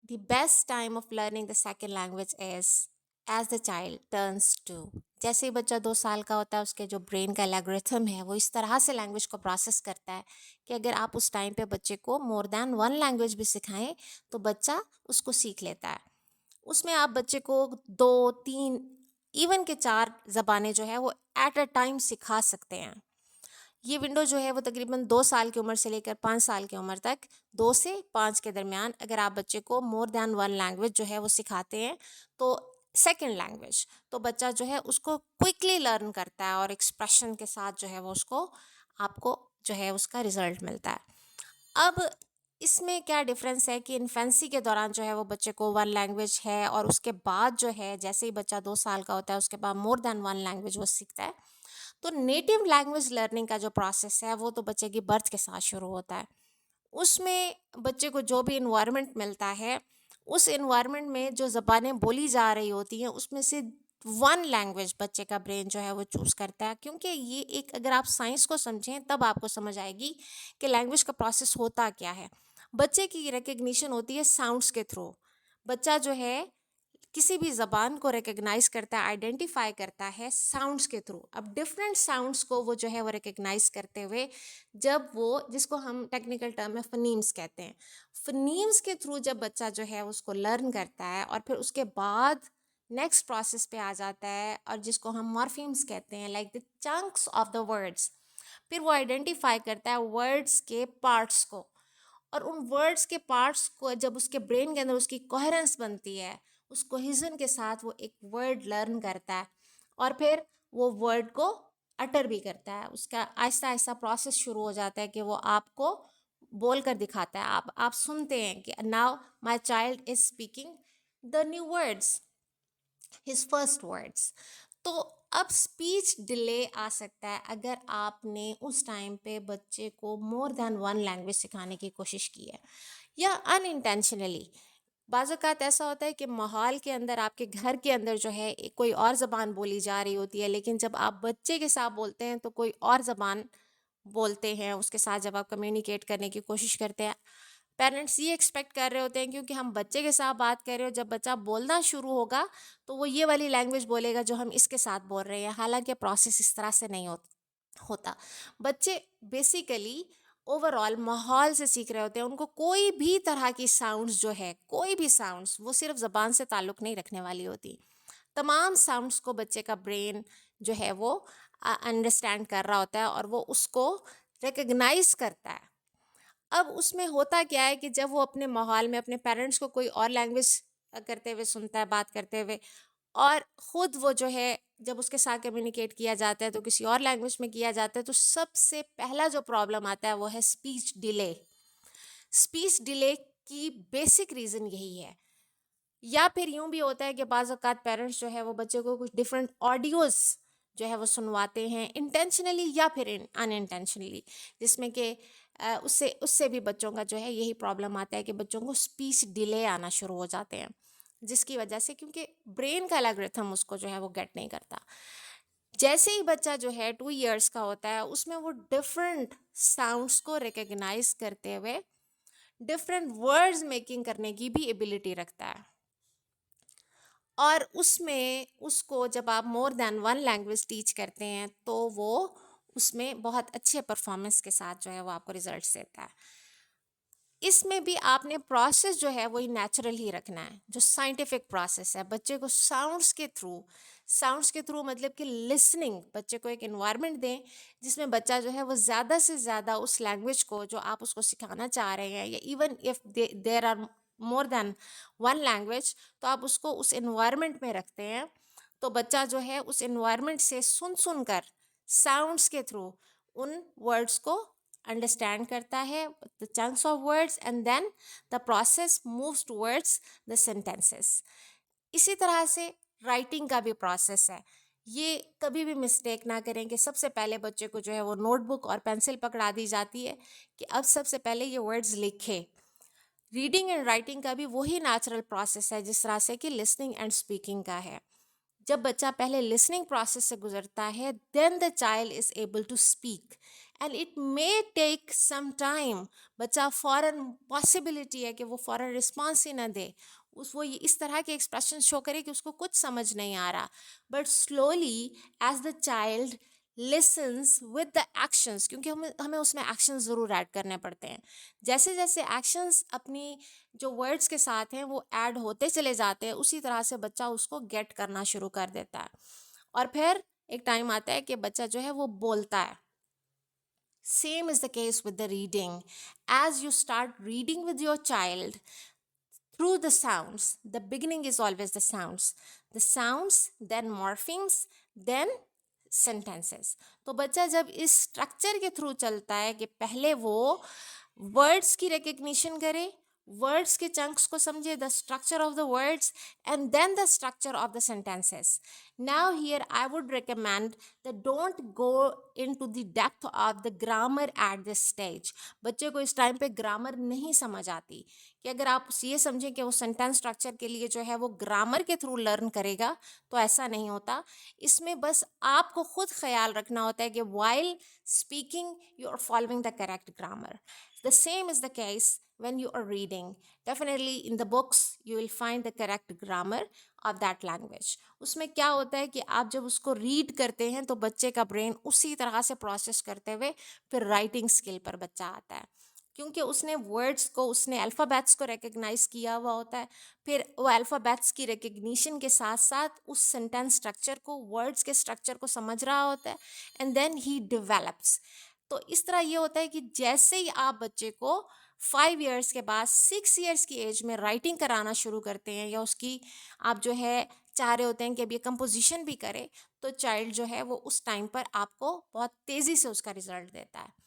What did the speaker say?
The best time of learning the second language is as the child turns 2. जैसे ही बच्चा 2 साल का होता है उसके जो ब्रेन का एल्गोरिथम है वो इस तरह से लैंग्वेज को प्रोसेस करता है कि अगर आप उस टाइम पे बच्चे को मोर देन वन लैंग्वेज भी सिखाएं तो बच्चा उसको सीख लेता है. उसमें आप बच्चे को 2 3 इवन के 4 ज़बानें जो है वो एट अ टाइम सिखा सकते हैं. ये विंडो जो है वो तकरीबन 2 साल की उम्र से लेकर 5 साल की उम्र तक, 2 से 5 के दरमियान अगर आप बच्चे को मोर देन वन लैंग्वेज जो है वो सिखाते हैं तो सेकेंड लैंग्वेज तो बच्चा जो है उसको क्विकली लर्न करता है और एक्सप्रेशन के साथ जो है वो उसको आपको जो है उसका रिजल्ट मिलता है. अब इसमें क्या डिफरेंस है कि इन्फेंसी के दौरान जो है वो बच्चे को वन लैंग्वेज है और उसके बाद जो है जैसे ही बच्चा 2 साल का होता है उसके बाद मोर देन वन लैंग्वेज वो सीखता है. तो नेटिव लैंग्वेज लर्निंग का जो प्रोसेस है वो तो बच्चे की बर्थ के साथ शुरू होता है. उसमें बच्चे को जो भी इन्वायरमेंट मिलता है उस इन्वायरमेंट में जो ज़बानें बोली जा रही होती हैं उसमें से वन लैंग्वेज बच्चे का ब्रेन जो है वो चूज़ करता है. क्योंकि ये एक अगर आप साइंस को समझें तब आपको समझ आएगी कि लैंग्वेज का प्रोसेस होता क्या है. बच्चे की रिकग्निशन होती है साउंड्स के थ्रू. बच्चा जो है किसी भी ज़बान को रिकग्नाइज करता है, आइडेंटिफाई करता है साउंड्स के थ्रू. अब डिफरेंट साउंड्स को वो जो है वो रिकग्नाइज करते हुए जब वो जिसको हम टेक्निकल टर्म में फनीम्स कहते हैं, फनीम्स के थ्रू जब बच्चा जो है उसको लर्न करता है और फिर उसके बाद नेक्स्ट प्रोसेस पे आ जाता है और जिसको हम मॉर्फीम्स कहते हैं, like the chunks of the words. फिर वो आइडेंटिफाई करता है वर्ड्स के पार्ट्स को और उन वर्ड्स के पार्ट्स को जब उसके ब्रेन के अंदर उसकी कोहेरेंस बनती है उस कोहिजन के साथ वो एक वर्ड लर्न करता है और फिर वो वर्ड को अटर भी करता है. उसका आहिस्ता आहिस्ता प्रोसेस शुरू हो जाता है कि वो आपको बोल कर दिखाता है. आप सुनते हैं कि now my child is speaking the new words, his first words. तो अब स्पीच डिले आ सकता है अगर आपने उस टाइम पे बच्चे को मोर देन वन लैंग्वेज सिखाने की कोशिश की है या अनइंटेंशनली. बाज़ औक़ात ऐसा होता है कि माहौल के अंदर आपके घर के अंदर जो है कोई और ज़बान बोली जा रही होती है लेकिन जब आप बच्चे के साथ बोलते हैं तो कोई और ज़बान बोलते हैं उसके साथ. जब आप कम्युनिकेट करने की कोशिश करते हैं पेरेंट्स ये एक्सपेक्ट कर रहे होते हैं क्योंकि हम बच्चे के साथ बात कर रहे हो, जब बच्चा बोलना शुरू होगा तो वो ये वाली लैंग्वेज बोलेगा जो हम इसके साथ बोल रहे हैं. हालांकि प्रोसेस इस तरह से नहीं होता. बच्चे बेसिकली ओवरऑल माहौल से सीख रहे होते हैं. उनको कोई भी तरह की साउंड्स जो है, कोई भी साउंड्स, वो सिर्फ ज़बान से ताल्लुक़ नहीं रखने वाली होती. तमाम साउंड्स को बच्चे का ब्रेन जो है वो अंडरस्टैंड कर रहा होता है और वो उसको रिकग्नाइज करता है. अब उसमें होता क्या है कि जब वो अपने माहौल में अपने पेरेंट्स को कोई और लैंग्वेज करते हुए सुनता है, बात करते हुए, और ख़ुद वो जो है जब उसके साथ कम्युनिकेट किया जाता है तो किसी और लैंग्वेज में किया जाता है तो सबसे पहला जो प्रॉब्लम आता है वो है स्पीच डिले. स्पीच डिले की बेसिक रीज़न यही है. या फिर यूं भी होता है कि बाज़ औक़ात पेरेंट्स जो है वो बच्चे को कुछ डिफरेंट ऑडियोज़ जो है वो सुनवाते हैं इंटेंशनली या फिर अनइंटेंशनली, जिसमें कि उससे उससे भी बच्चों का जो है यही प्रॉब्लम आता है कि बच्चों को स्पीच डिले आना शुरू हो जाते हैं जिसकी वजह से क्योंकि ब्रेन का एल्गोरिथम उसको जो है वो गेट नहीं करता. जैसे ही बच्चा जो है 2 इयर्स का होता है उसमें वो डिफरेंट साउंड्स को रिकग्नाइज करते हुए डिफरेंट वर्ड्स मेकिंग करने की भी एबिलिटी रखता है. और उसमें उसको जब आप मोर देन वन लैंग्वेज टीच करते हैं तो वो उसमें बहुत अच्छे परफॉर्मेंस के साथ जो है वो आपको रिजल्ट्स देता है. इसमें भी आपने प्रोसेस जो है वही नेचुरल ही रखना है. जो साइंटिफिक प्रोसेस है बच्चे को साउंड्स के थ्रू मतलब कि लिसनिंग, बच्चे को एक इन्वायरमेंट दें जिसमें बच्चा जो है वो ज़्यादा से ज़्यादा उस लैंग्वेज को जो आप उसको सिखाना चाह रहे हैं या even if there are more than one language तो आप उसको उस इन्वायरमेंट में रखते हैं तो बच्चा जो है उस इन्वायरमेंट से सुन कर साउंड्स के थ्रू उन वर्ड्स को अंडरस्टैंड करता है, the chunks of words, and then the process moves towards the sentences. इसी तरह से राइटिंग का भी प्रोसेस है. ये कभी भी मिस्टेक ना करें कि सबसे पहले बच्चे को जो है वो नोटबुक और पेंसिल पकड़ा दी जाती है कि अब सबसे पहले ये वर्ड्स लिखे. रीडिंग एंड राइटिंग का भी वही नेचुरल प्रोसेस है जिस तरह से कि लिसनिंग एंड स्पीकिंग का है. جب بچہ پہلے لسننگ پروسیس سے گزرتا ہے then the child is able to speak and it may take some time. بچہ فوراً پاسبلٹی ہے کہ وہ فوراً رسپانس ہی نہ دے, وہ اس طرح کے ایکسپریشن شو کرے کہ اس کو کچھ سمجھ نہیں آ رہا, but slowly as the child listens with the actions, کیونکہ ہمیں اس میں ایکشنز ضرور ایڈ کرنے پڑتے ہیں. جیسے جیسے ایکشنز اپنی جو ورڈس کے ساتھ ہیں وہ ایڈ ہوتے چلے جاتے ہیں, اسی طرح سے بچہ اس کو گیٹ کرنا شروع کر دیتا ہے. اور پھر ایک ٹائم آتا ہے کہ بچہ جو ہے وہ بولتا ہے. Same is the case with the reading. As you start reading with your child through the sounds, the beginning is always the sounds, then morphemes, then sentences. تو بچہ جب اس اسٹرکچر کے تھرو چلتا ہے کہ پہلے وہ ورڈس کی ریکگنیشن کرے, ورڈس کے چنکس کو سمجھے, the structure of the words and then the structure of the sentences. Now here I would recommend that don't go into the depth of the grammar at this stage. بچے کو اس time پہ grammar نہیں سمجھ آتی کہ اگر آپ یہ سمجھیں کہ وہ سینٹینس اسٹرکچر کے لیے جو ہے وہ گرامر کے تھرو لرن کرے گا, تو ایسا نہیں ہوتا. اس میں بس آپ کو خود خیال رکھنا ہوتا ہے کہ while speaking you are following the correct grammar. The same is the case when you are reading. Definitely in the books you will find the correct grammar of that language. اس میں کیا ہوتا ہے کہ آپ جب اس کو ریڈ کرتے ہیں تو بچے کا برین اسی طرح سے پروسیس کرتے ہوئے پھر رائٹنگ اسکل پر بچہ آتا ہے, کیونکہ اس نے ورڈس کو, اس نے الفابیٹس کو ریکگنائز کیا ہوا ہوتا ہے. پھر وہ الفابیٹس کی ریکگنیشن کے ساتھ ساتھ اس سینٹینس اسٹرکچر کو, ورڈس کے اسٹرکچر کو سمجھ رہا ہوتا ہے, اینڈ دین ہی ڈیولپس. تو اس طرح یہ ہوتا ہے کہ جیسے ہی آپ بچے کو 5 ایئرس کے بعد 6 ایئرس کی ایج میں رائٹنگ کرانا شروع کرتے ہیں, یا اس کی آپ جو ہے چاہ رہے ہوتے ہیں کہ اب یہ کمپوزیشن بھی کرے, تو چائلڈ جو ہے وہ اس ٹائم پر آپ کو بہت تیزی سے اس کا رزلٹ دیتا ہے.